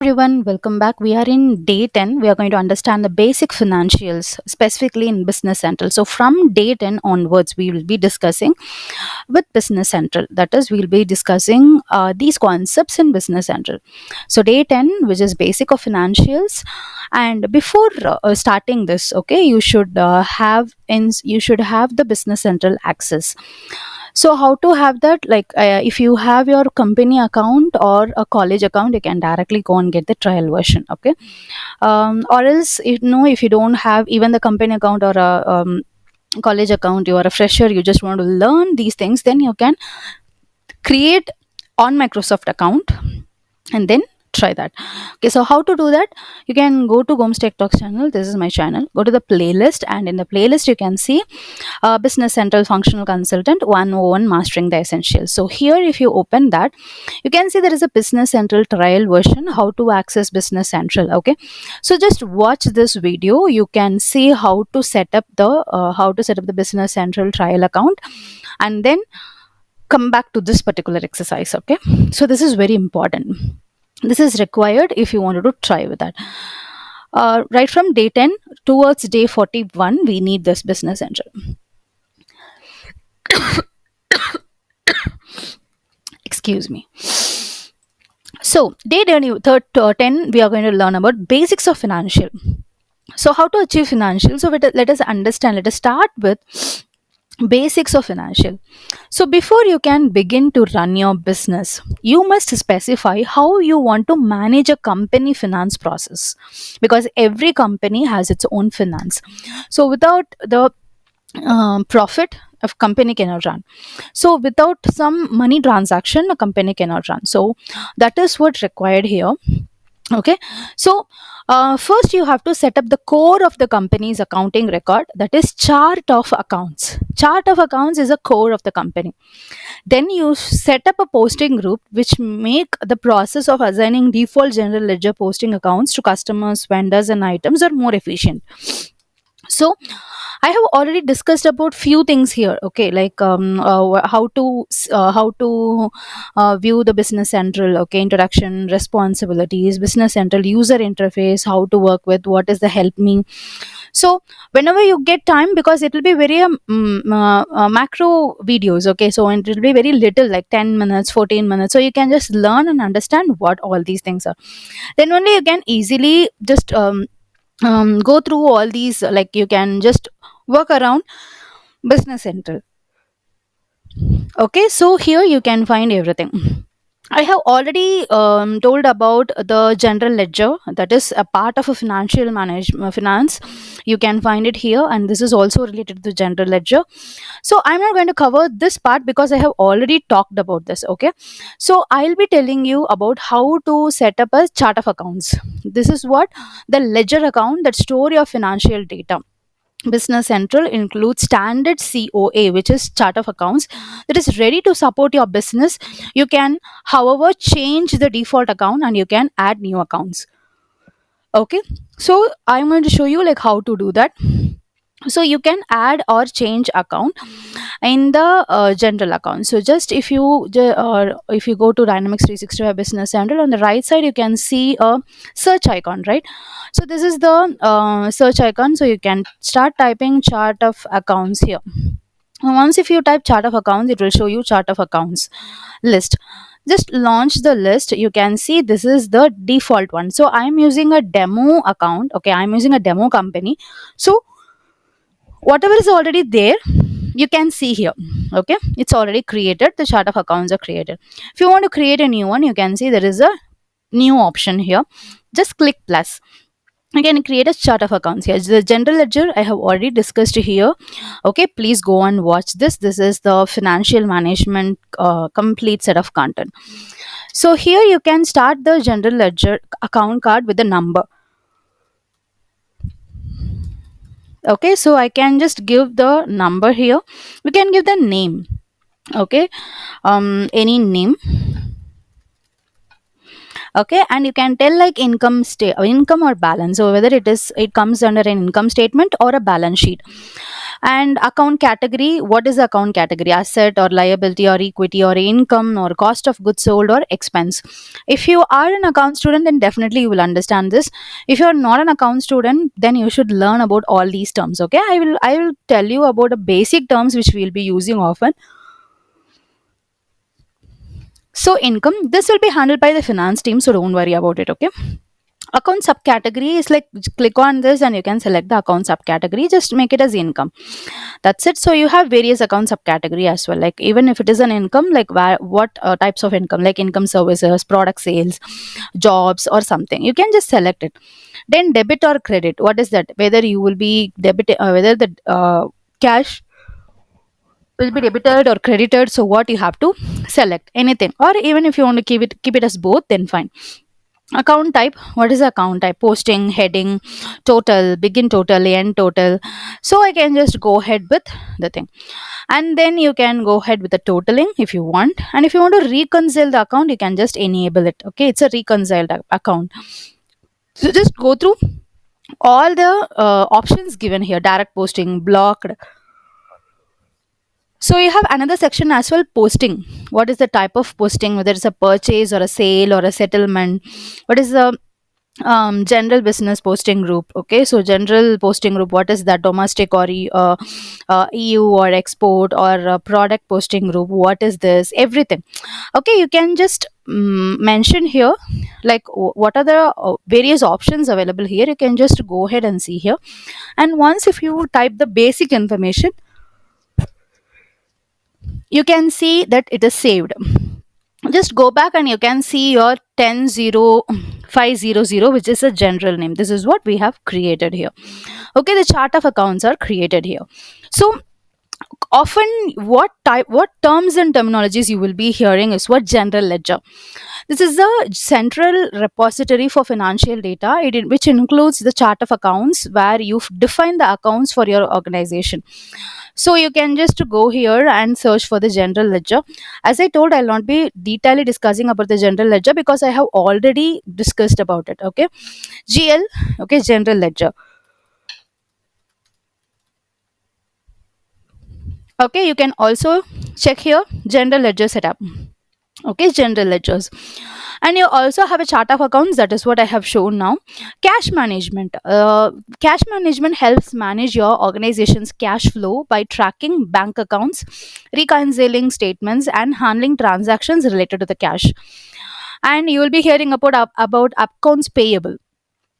everyone, welcome back. We are in day 10. We are going to understand the basic financials, specifically in Business Central. So, from day 10 onwards, we will be discussing with Business Central. That is, we'll be discussing these concepts in Business Central. So, day 10, which is basic of financials. And before starting this, okay, you should have the Business Central access. So how to have that? Like if you have your company account or a college account, you can directly go and get the trial version. Okay, or else if you don't have even the company account or a college account, you are a fresher, you just want to learn these things, then you can create on Microsoft account and then try that. Okay, so how to do that? You can go to Goms Tech Talks channel. This is my channel. Go to the playlist, and in the playlist you can see Business Central Functional Consultant 101 Mastering the Essentials. So here, if you open that, you can see there is a Business Central trial version, how to access Business Central. Okay, so just watch this video. You can see how to set up the Business Central trial account, and then come back to this particular exercise. Okay, so this is very important. This is required if you wanted to try with that. Right from day 10 towards day 41, we need this Business Central. Excuse me. So, day 10, we are going to learn about basics of financial. So, how to achieve financial? So, let us understand. Let us start with basics of financial. So before you can begin to run your business, you must specify how you want to manage a company finance process, because every company has its own finance. So without the profit, a company cannot run. So without some money transaction, a company cannot run. So that is what required here. Okay, so first you have to set up the core of the company's accounting record, that is chart of accounts. Chart of accounts is a core of the company. Then you set up a posting group which make the process of assigning default general ledger posting accounts to customers, vendors and items are more efficient. So I have already discussed about few things here. Okay, like how to view the Business Central. Okay, introduction, responsibilities, Business Central user interface, how to work with, what is the help me. So whenever you get time, because it will be very macro videos. Okay, so it will be very little, like 10 minutes, 14 minutes, so you can just learn and understand what all these things are. Then only you can easily just go through all these, like you can just work around Business Central. Okay, so here you can find everything. I have already told about the general ledger, that is a part of a financial management finance. You can find it here, and this is also related to general ledger. So I'm not going to cover this part because I have already talked about this. Okay, so I'll be telling you about how to set up a chart of accounts. This is what the ledger account that store your financial data. Business Central includes standard COA, which is chart of accounts, that is ready to support your business. You can, however, change the default account and you can add new accounts. Okay, so I'm going to show you like how to do that. So you can add or change account in the general account. So just if you go to Dynamics 365 Business Central, on the right side you can see a search icon, right? So this is the search icon. So you can start typing chart of accounts here. Once if you type chart of accounts, it will show you chart of accounts list. Just launch the list. You can see this is the default one. So I'm using a demo account. Okay, I'm using a demo company. So whatever is already there, you can see here. Okay, it's already created. The chart of accounts are created. If you want to create a new one, you can see there is a new option here. Just click plus. You can create a chart of accounts here. The general ledger I have already discussed here. Okay, please go and watch this. This is the financial management complete set of content. So here you can start the general ledger account card with the number. Okay, so I can just give the number here. We can give the name. Okay, any name. Okay, and you can tell like income or balance, so whether it comes under an income statement or a balance sheet. And account category, what is the account category? Asset or liability or equity or income or cost of goods sold or expense. If you are an account student, then definitely you will understand this. If you are not an account student, then you should learn about all these terms. Okay, I will tell you about the basic terms which we will be using often. So income, this will be handled by the finance team, so don't worry about it. Okay, account subcategory is like, click on this and you can select the account subcategory, just make it as income. That's it. So you have various account subcategory as well, like even if it is an income, like what types of income, like income services, product sales, jobs or something, you can just select it. Then debit or credit, what is that? Whether you will be whether the cash will be debited or credited, so what you have to select anything, or even if you want to keep it as both, then fine. Account type, what is the account type? Posting, heading, total, begin total, end total. So I can just go ahead with the thing, and then you can go ahead with the totaling if you want. And if you want to reconcile the account, you can just enable it. Okay, it's a reconciled account. So just go through all the options given here: direct posting, blocked. So you have another section as well, posting. What is the type of posting? Whether it's a purchase or a sale or a settlement. What is the general business posting group? Okay, so general posting group, what is that? Domestic or EU or export or product posting group? What is this? Everything. Okay, you can just mention here like what are the various options available here. You can just go ahead and see here, and once if you type the basic information, you can see that it is saved. Just go back and you can see your 10500, which is a general name. This is what we have created here. Okay, the chart of accounts are created here. So often what terms and terminologies you will be hearing is what? General ledger. This is the central repository for financial data, which includes the chart of accounts where you define the accounts for your organization. So you can just go here and search for the general ledger. As I told, I'll not be detailedly discussing about the general ledger because I have already discussed about it. Okay, GL. Okay, general ledger. Okay, you can also check here general ledger setup. Okay, general ledgers. And you also have a chart of accounts, that is what I have shown now. Cash management. Cash management helps manage your organization's cash flow by tracking bank accounts, reconciling statements, and handling transactions related to the cash. And you will be hearing about accounts payable,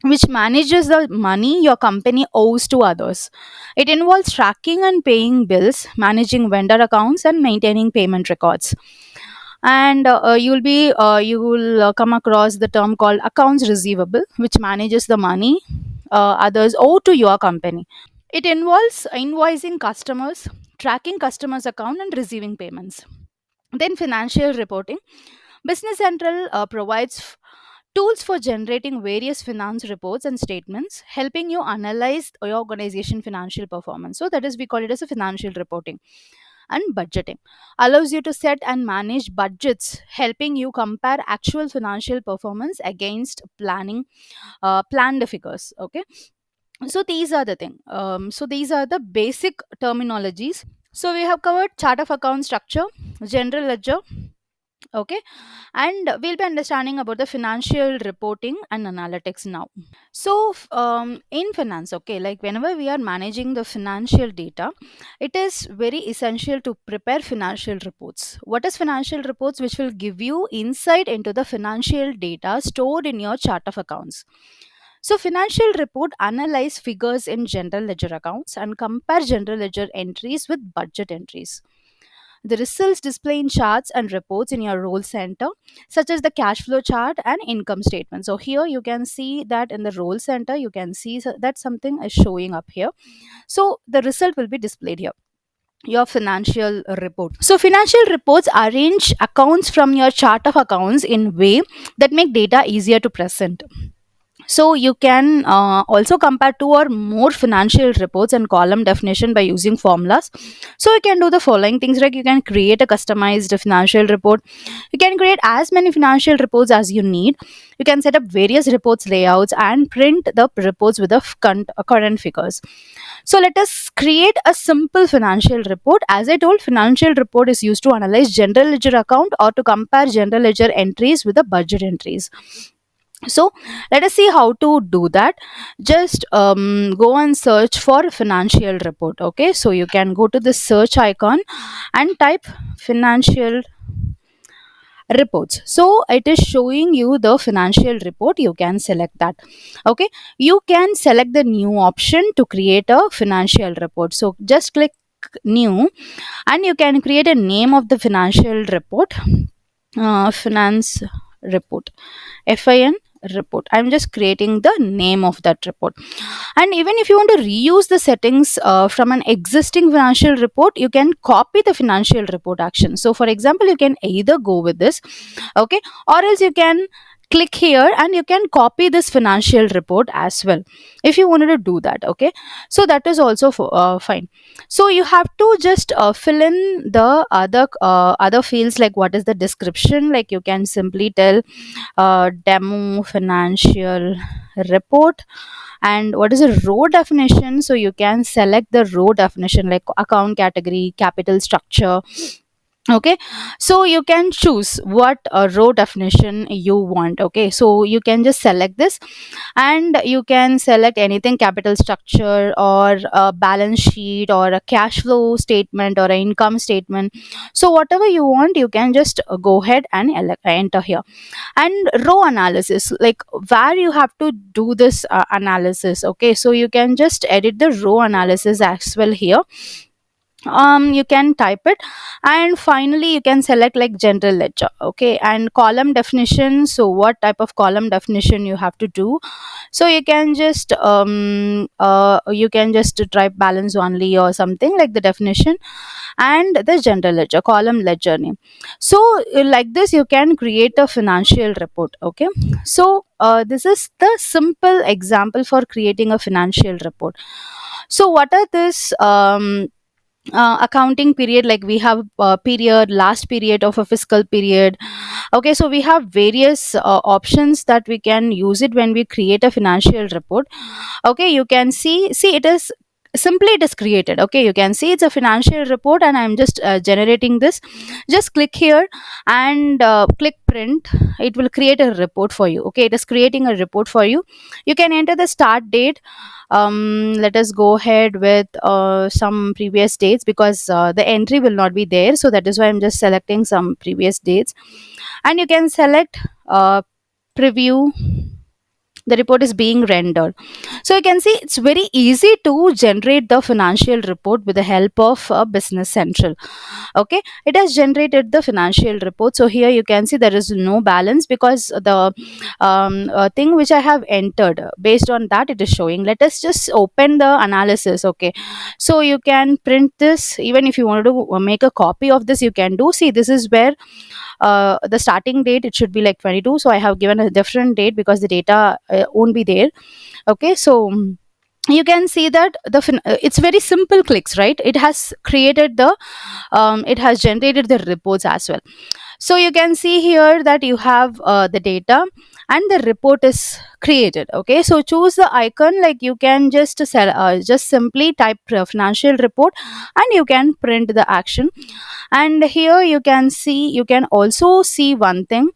which manages the money your company owes to others. It involves tracking and paying bills, managing vendor accounts, and maintaining payment records. And you will come across the term called accounts receivable, which manages the money others owe to your company. It involves invoicing customers, tracking customers account, and receiving payments. Then financial reporting. Business Central provides tools for generating various finance reports and statements, helping you analyze your organization financial performance. So that is, we call it as a financial reporting. And budgeting allows you to set and manage budgets, helping you compare actual financial performance against planned figures. Okay, so these are the thing. So these are the basic terminologies. So we have covered chart of account structure, general ledger. Okay, and we'll be understanding about the financial reporting and analytics now. So, in finance, okay, like whenever we are managing the financial data, it is very essential to prepare financial reports. What is financial reports? Which will give you insight into the financial data stored in your chart of accounts. So, financial report analyze figures in general ledger accounts and compare general ledger entries with budget entries. The results display in charts and reports in your role center, such as the cash flow chart and income statement. So here you can see that in the role center, you can see that something is showing up here. So the result will be displayed here. Your financial report. So financial reports arrange accounts from your chart of accounts in way that make data easier to present. So you can also compare two or more financial reports and column definition by using formulas. So you can do the following things, like you can create a customized financial report. You can create as many financial reports as you need. You can set up various reports layouts and print the reports with the current figures. So let us create a simple financial report. As I told, financial report is used to analyze general ledger account or to compare general ledger entries with the budget entries. So let us see how to do that. Just go and search for financial report. Okay, so you can go to the search icon and type financial reports. So it is showing you the financial report. You can select that. Okay, you can select the new option to create a financial report. So just click new, and you can create a name of the financial report. Finance report, fin report. I'm just creating the name of that report. And even if you want to reuse the settings from an existing financial report, you can copy the financial report action. So for example, you can either go with this, okay, or else you can click here and you can copy this financial report as well if you wanted to do that. Okay, so that is also fine. So you have to just fill in the other fields, like what is the description. Like you can simply tell demo financial report. And what is a row definition? So you can select the row definition, like account category, capital structure. Okay, so you can choose what row definition you want. Okay, so you can just select this, and you can select anything: capital structure or a balance sheet or a cash flow statement or an income statement. So whatever you want, you can just go ahead and enter here. And row analysis, like where you have to do this analysis. Okay, so you can just edit the row analysis as well here. You can type it. And finally you can select like general ledger. Okay, and column definition, so what type of column definition you have to do. So you can just type balance only or something like the definition, and the general ledger column ledger name. So like this you can create a financial report. Okay, so this is the simple example for creating a financial report. So what are this accounting period? Like we have period, last period of a fiscal period. Okay, so we have various options that we can use it when we create a financial report. Okay, you can see it is simply it is created. Okay, you can see it's a financial report, and I'm just generating this. Just click here and click print. It will create a report for you. Okay, it is creating a report for you. You can enter the start date. Let us go ahead with some previous dates, because the entry will not be there, so that is why I'm just selecting some previous dates. And you can select preview. The report is being rendered. So you can see it's very easy to generate the financial report with the help of Business Central. Okay, it has generated the financial report. So here you can see there is no balance, because the thing which I have entered, based on that it is showing. Let us just open the analysis. Okay, so you can print this. Even if you wanted to make a copy of this, you can do. See, this is where the starting date, it should be like 22, so I have given a different date because the data won't be there. Okay, so you can see that it's very simple clicks, right? It has created the it has generated the reports as well. So you can see here that you have the data, and the report is created. Okay, so choose the icon. Like you can just simply type financial report, and you can print the action. And here you can also see one thing,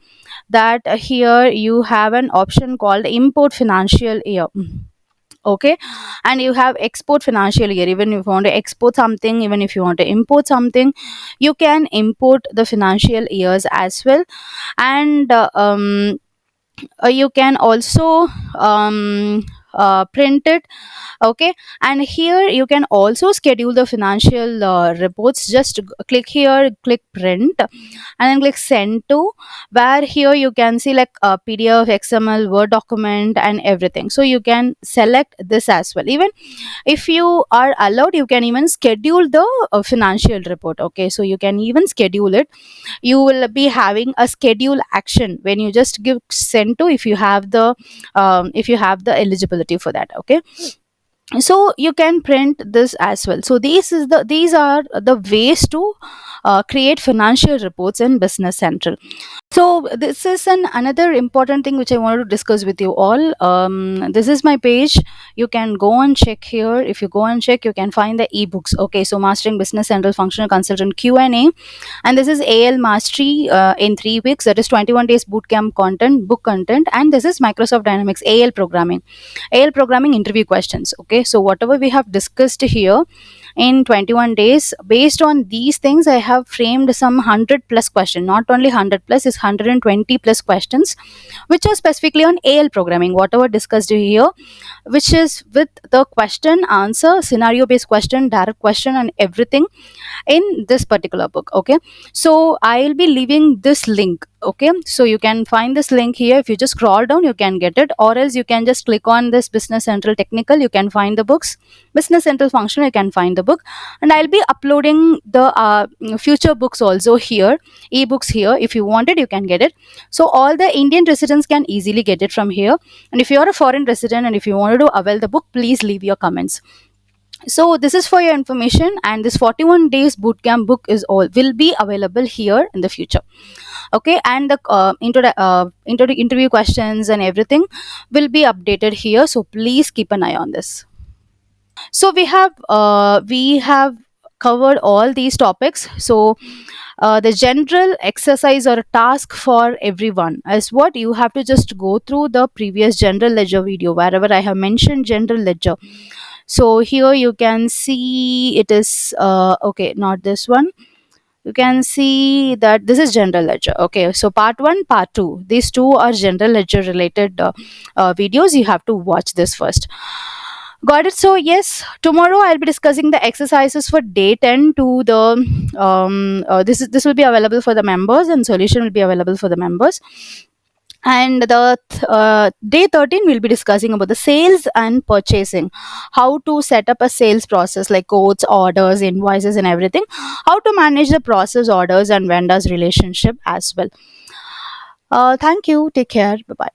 that here you have an option called import financial year. Okay, and you have export financial year. Even if you want to export something, even if you want to import something, you can import the financial years as well. And you can also print it. Okay, and here you can also schedule the financial reports. Just click here, click print, and then click send to, where here you can see like a PDF, XML, Word document, and everything. So you can select this as well. Even if you are allowed, you can even schedule the financial report. Okay, so you can even schedule it. You will be having a schedule action when you just give send to, if you have the eligibility for that. Okay, so you can print this as well. So these are the ways to create financial reports in Business Central. So this is another important thing which I wanted to discuss with you all. This is my page. You can go and check here. If you go and check, you can find the ebooks. Okay, so Mastering Business Central Functional Consultant Q&A, and this is AL Mastery in 3 weeks. That is 21 days bootcamp content, book content, and this is Microsoft Dynamics AL programming interview questions. Okay, so whatever we have discussed here in 21 days, based on these things, I have framed some 100 plus question. Not only 100 plus, is 120 plus questions which are specifically on AL programming, whatever discussed here, which is with the question answer, scenario based question, direct question, and everything in this particular book. Okay, so I'll be leaving this link. Okay, so you can find this link here. If you just scroll down, you can get it, or else you can just click on this Business Central Technical. You can find the books. Business Central Functional, you can find the book, and I'll be uploading the future books also here, ebooks here. If you want it, you can get it. So all the Indian residents can easily get it from here, and if you are a foreign resident and if you wanted to avail the book, please leave your comments. So this is for your information, and this 41 days bootcamp book is all will be available here in the future. Okay, and the interview questions and everything will be updated here, so please keep an eye on this. So we have covered all these topics. So the general exercise or task for everyone is what you have to just go through the previous general ledger video wherever I have mentioned general ledger. So here you can see it is okay, not this one. You can see that this is general ledger. Okay, so part 1, part 2, these two are general ledger related videos. You have to watch this first. Got it? So yes, tomorrow I'll be discussing the exercises for day 10 to the this will be available for the members, and solution will be available for the members. And the day 13 we'll be discussing about the sales and purchasing, how to set up a sales process like quotes, orders, invoices, and everything, how to manage the process, orders, and vendors relationship as well. Thank you, take care, bye bye.